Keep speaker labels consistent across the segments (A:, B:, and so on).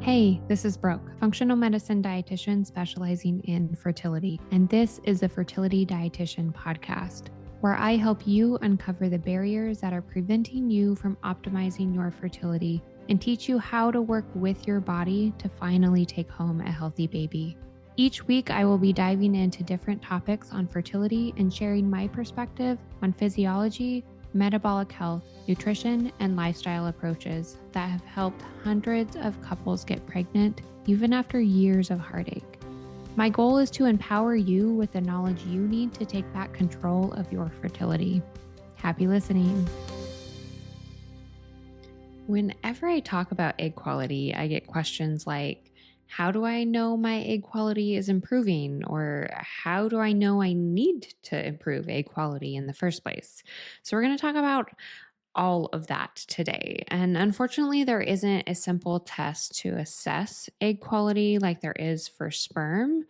A: Hey, this is Brooke, functional medicine dietitian specializing in fertility, and this is the Fertility Dietitian podcast, where I help you uncover the barriers that are preventing you from optimizing your fertility and teach you how to work with your body to finally take home a healthy baby. Each week, I will be diving into different topics on fertility and sharing my perspective on physiology, metabolic health, nutrition, and lifestyle approaches that have helped hundreds of couples get pregnant even after years of heartache. My goal is to empower you with the knowledge you need to take back control of your fertility. Happy listening. Whenever I talk about egg quality, I get questions like, how do I know my egg quality is improving? Or how do I know I need to improve egg quality in the first place? So we're going to talk about all of that today. And unfortunately, there isn't a simple test to assess egg quality like there is for sperm.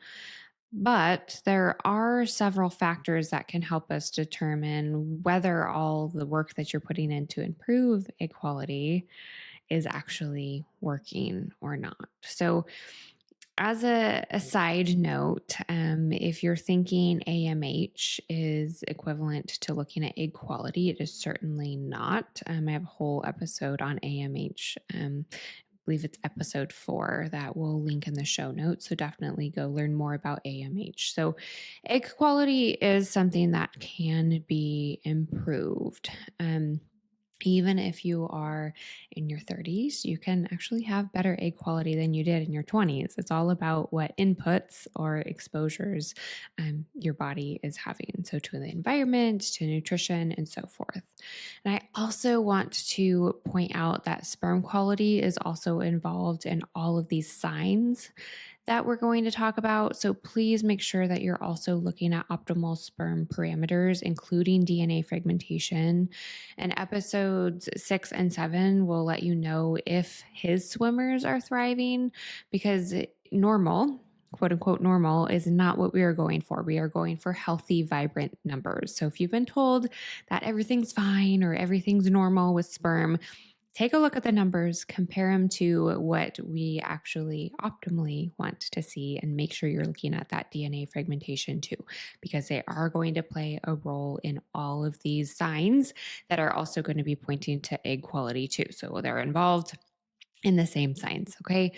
A: But there are several factors that can help us determine whether all the work that you're putting in to improve egg quality is actually working or not. So, as a side note, if you're thinking AMH is equivalent to looking at egg quality, it is certainly not. I have a whole episode on AMH. I believe it's episode 4 that we'll link in the show notes. So definitely go learn more about AMH. So egg quality is something that can be improved. Even if you are in your 30s, you can actually have better egg quality than you did in your 20s. It's all about what inputs or exposures your body is having. So, to the environment, to nutrition, and so forth. And I also want to point out that sperm quality is also involved in all of these signs that we're going to talk about. So please make sure that you're also looking at optimal sperm parameters, including DNA fragmentation. And episodes 6 and 7 will let you know if his swimmers are thriving, because normal, quote unquote normal, is not what we are going for. We are going for healthy, vibrant numbers. So if you've been told that everything's fine or everything's normal with sperm, take a look at the numbers, compare them to what we actually optimally want to see, and make sure you're looking at that DNA fragmentation too, because they are going to play a role in all of these signs that are also going to be pointing to egg quality too. So they're involved in the same signs. Okay.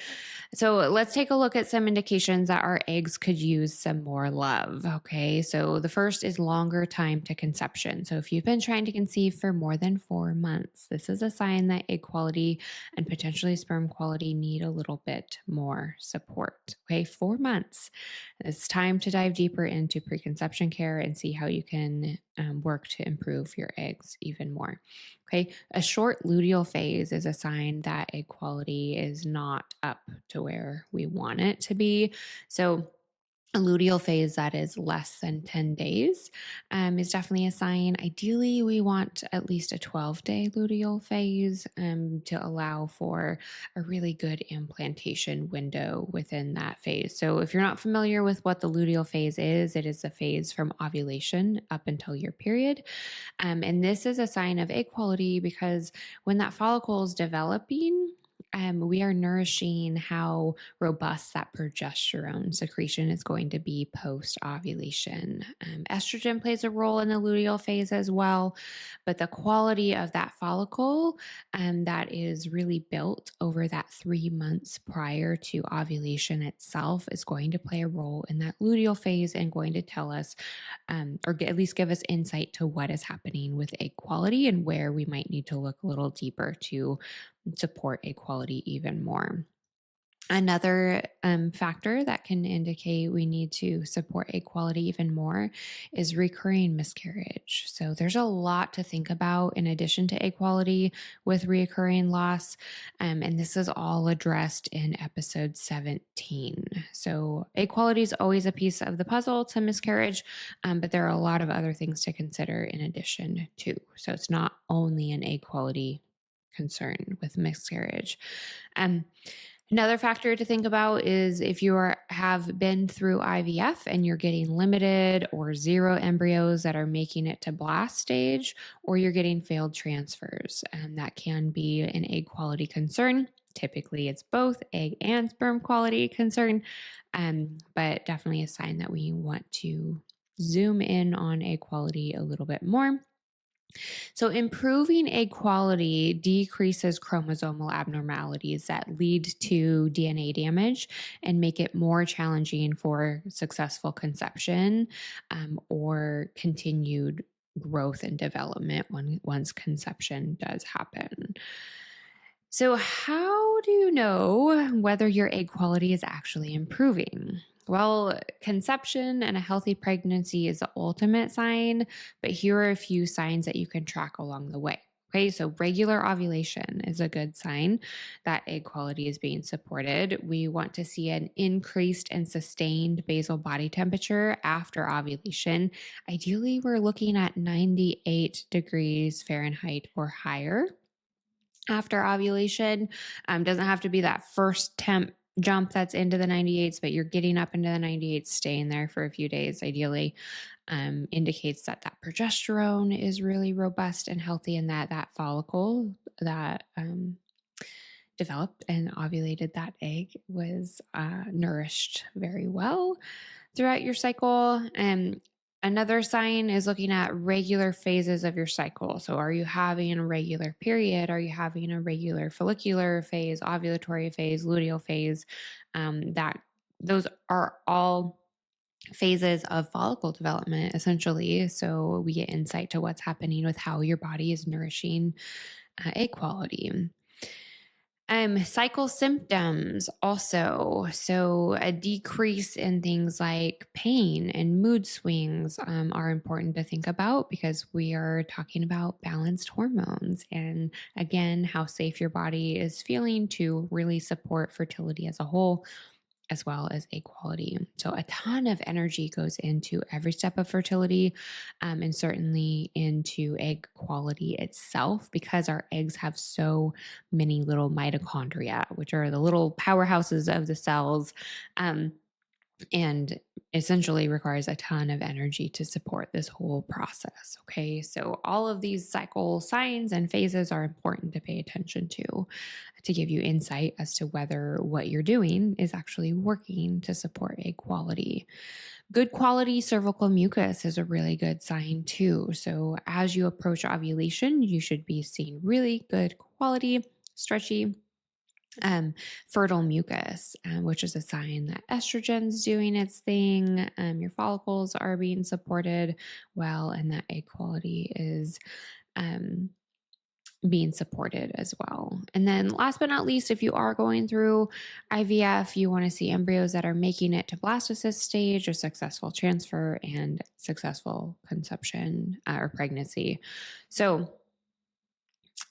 A: So let's take a look at some indications that our eggs could use some more love. Okay. So the first is longer time to conception. So if you've been trying to conceive for more than 4 months, this is a sign that egg quality and potentially sperm quality need a little bit more support. Okay. 4 months. It's time to dive deeper into preconception care and see how you can work to improve your eggs even more. Okay. A short luteal phase is a sign that egg quality is not up to where we want it to be. So a luteal phase that is less than 10 days is definitely a sign. Ideally, we want at least a 12-day luteal phase to allow for a really good implantation window within that phase. So if you're not familiar with what the luteal phase is, it is the phase from ovulation up until your period. And this is a sign of egg quality because when that follicle is developing, we are nourishing how robust that progesterone secretion is going to be post ovulation. Estrogen plays a role in the luteal phase as well, but the quality of that follicle that is really built over that 3 months prior to ovulation itself is going to play a role in that luteal phase and going to tell us, or at least give us insight to what is happening with egg quality and where we might need to look a little deeper to support egg quality even more. Another factor that can indicate we need to support egg quality even more is recurring miscarriage. So there's a lot to think about in addition to egg quality with recurring loss. And this is all addressed in episode 17. So egg quality is always a piece of the puzzle to miscarriage, but there are a lot of other things to consider in addition too. So it's not only an egg quality concern with miscarriage. Another factor to think about is if you have been through IVF and you're getting limited or 0 embryos that are making it to blast stage, or you're getting failed transfers, and that can be an egg quality concern. typically it's both egg and sperm quality concern, but definitely a sign that we want to zoom in on egg quality a little bit more. So, improving egg quality decreases chromosomal abnormalities that lead to DNA damage and make it more challenging for successful conception or continued growth and development once conception does happen. So, how do you know whether your egg quality is actually improving? Well, conception and a healthy pregnancy is the ultimate sign, but here are a few signs that you can track along the way. Okay, so regular ovulation is a good sign that egg quality is being supported. We want to see an increased and sustained basal body temperature after ovulation. Ideally, we're looking at 98 degrees Fahrenheit or higher after ovulation. Doesn't have to be that first temp jump that's into the 98s, but you're getting up into the 98s, staying there for a few days, ideally, indicates that that progesterone is really robust and healthy, and that follicle that developed and ovulated that egg was nourished very well throughout your cycle. And another sign is looking at regular phases of your cycle. So, are you having a regular period? Are you having a regular follicular phase, ovulatory phase, luteal phase? That those are all phases of follicle development, essentially. So, we get insight to what's happening with how your body is nourishing egg quality. Cycle symptoms also. So, a decrease in things like pain and mood swings are important to think about because we are talking about balanced hormones and, again, how safe your body is feeling to really support fertility as a whole, as well as egg quality. So, a ton of energy goes into every step of fertility and certainly into egg quality itself because our eggs have so many little mitochondria, which are the little powerhouses of the cells. And essentially requires a ton of energy to support this whole process. Okay, so all of these cycle signs and phases are important to pay attention to give you insight as to whether what you're doing is actually working to support egg quality. Good quality cervical mucus is a really good sign too. So as you approach ovulation, you should be seeing really good quality, stretchy, fertile mucus, which is a sign that estrogen's doing its thing. Your follicles are being supported well, and that egg quality is um, being supported as well. And then, last but not least, if you are going through IVF, you want to see embryos that are making it to blastocyst stage, a successful transfer, and successful conception or pregnancy. So,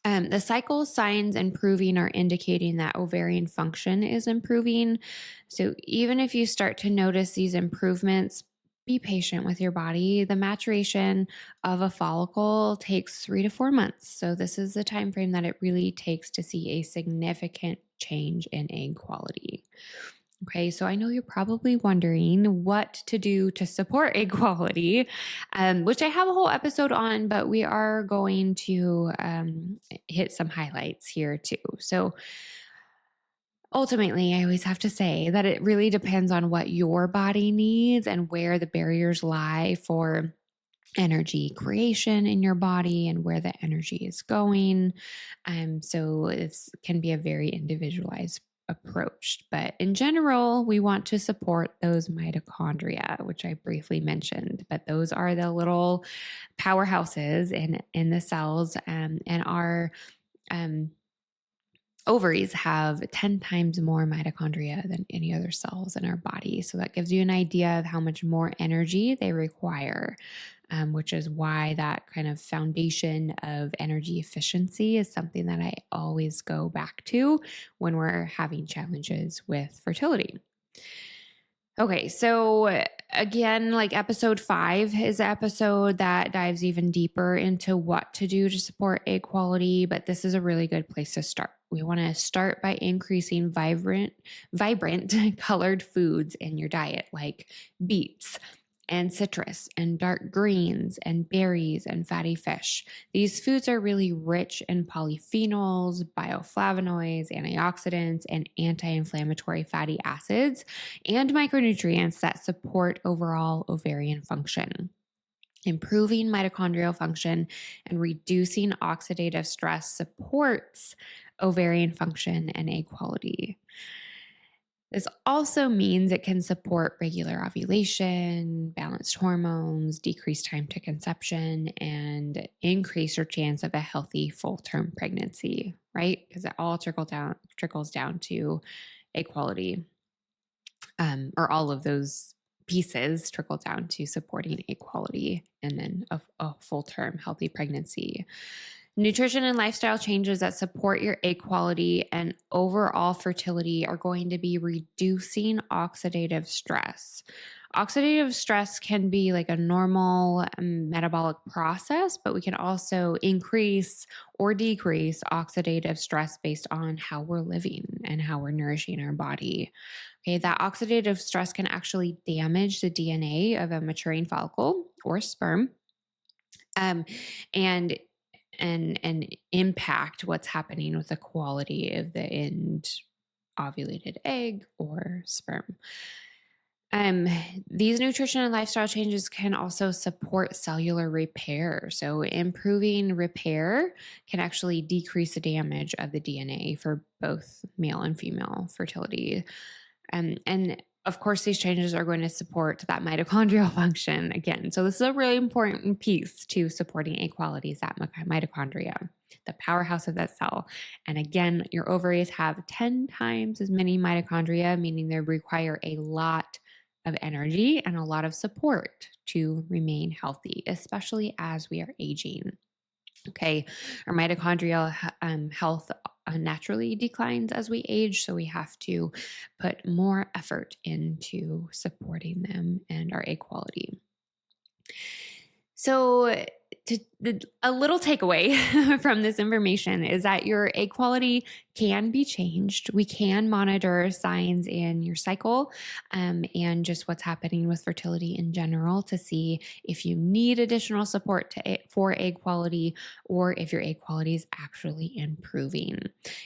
A: the cycle signs improving are indicating that ovarian function is improving. So, even if you start to notice these improvements, be patient with your body. The maturation of a follicle takes 3 to 4 months. So, this is the time frame that it really takes to see a significant change in egg quality. Okay, so I know you're probably wondering what to do to support egg quality, which I have a whole episode on, but we are going to hit some highlights here too. So ultimately, I always have to say that it really depends on what your body needs and where the barriers lie for energy creation in your body and where the energy is going. So it can be a very individualized approach. But in general, we want to support those mitochondria, which I briefly mentioned. But those are the little powerhouses in the cells, and our ovaries have 10 times more mitochondria than any other cells in our body. So that gives you an idea of how much more energy they require, which is why that kind of foundation of energy efficiency is something that I always go back to when we're having challenges with fertility. Okay, so again, like episode 5 is an episode that dives even deeper into what to do to support egg quality, but this is a really good place to start. We want to start by increasing vibrant colored foods in your diet, like beets, and citrus and dark greens and berries and fatty fish. These foods are really rich in polyphenols, bioflavonoids, antioxidants, and anti-inflammatory fatty acids and micronutrients that support overall ovarian function. Improving mitochondrial function and reducing oxidative stress supports ovarian function and egg quality. This also means it can support regular ovulation, balanced hormones, decrease time to conception, and increase your chance of a healthy full-term pregnancy, right? Because it all trickles down to egg quality, or all of those pieces trickle down to supporting egg quality and then a full-term healthy pregnancy. Nutrition and lifestyle changes that support your egg quality and overall fertility are going to be reducing oxidative stress. Oxidative stress can be like a normal metabolic process, but we can also increase or decrease oxidative stress based on how we're living and how we're nourishing our body. Okay, that oxidative stress can actually damage the DNA of a maturing follicle or sperm. And impact what's happening with the quality of the end ovulated egg or sperm. These nutrition and lifestyle changes can also support cellular repair. So improving repair can actually decrease the damage of the DNA for both male and female fertility. And of course, these changes are going to support that mitochondrial function again. So this is a really important piece to supporting egg quality, is that mitochondria, the powerhouse of that cell. And again, your ovaries have 10 times as many mitochondria, meaning they require a lot of energy and a lot of support to remain healthy, especially as we are aging. Okay, our mitochondrial health naturally declines as we age, so we have to put more effort into supporting them and our egg quality. So a little takeaway from this information is that your egg quality can be changed. We can monitor signs in your cycle and just what's happening with fertility in general to see if you need additional support for egg quality or if your egg quality is actually improving.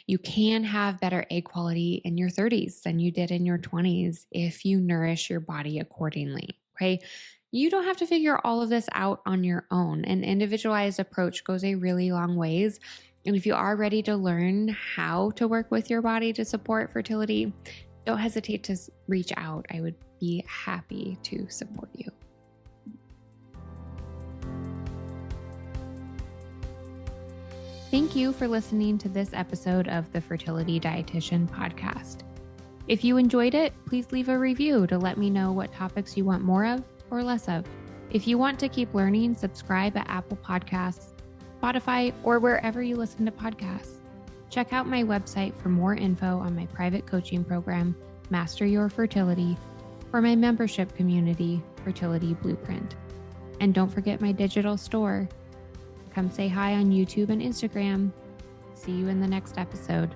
A: You can have better egg quality in your 30s than you did in your 20s if you nourish your body accordingly. Okay. You don't have to figure all of this out on your own. An individualized approach goes a really long ways. And if you are ready to learn how to work with your body to support fertility, don't hesitate to reach out. I would be happy to support you. Thank you for listening to this episode of the Fertility Dietitian podcast. If you enjoyed it, please leave a review to let me know what topics you want more of or less of. If you want to keep learning, subscribe at Apple Podcasts, Spotify, or wherever you listen to podcasts. Check out my website for more info on my private coaching program, Master Your Fertility, or my membership community, Fertility Blueprint. And don't forget my digital store. Come say hi on YouTube and Instagram. See you in the next episode.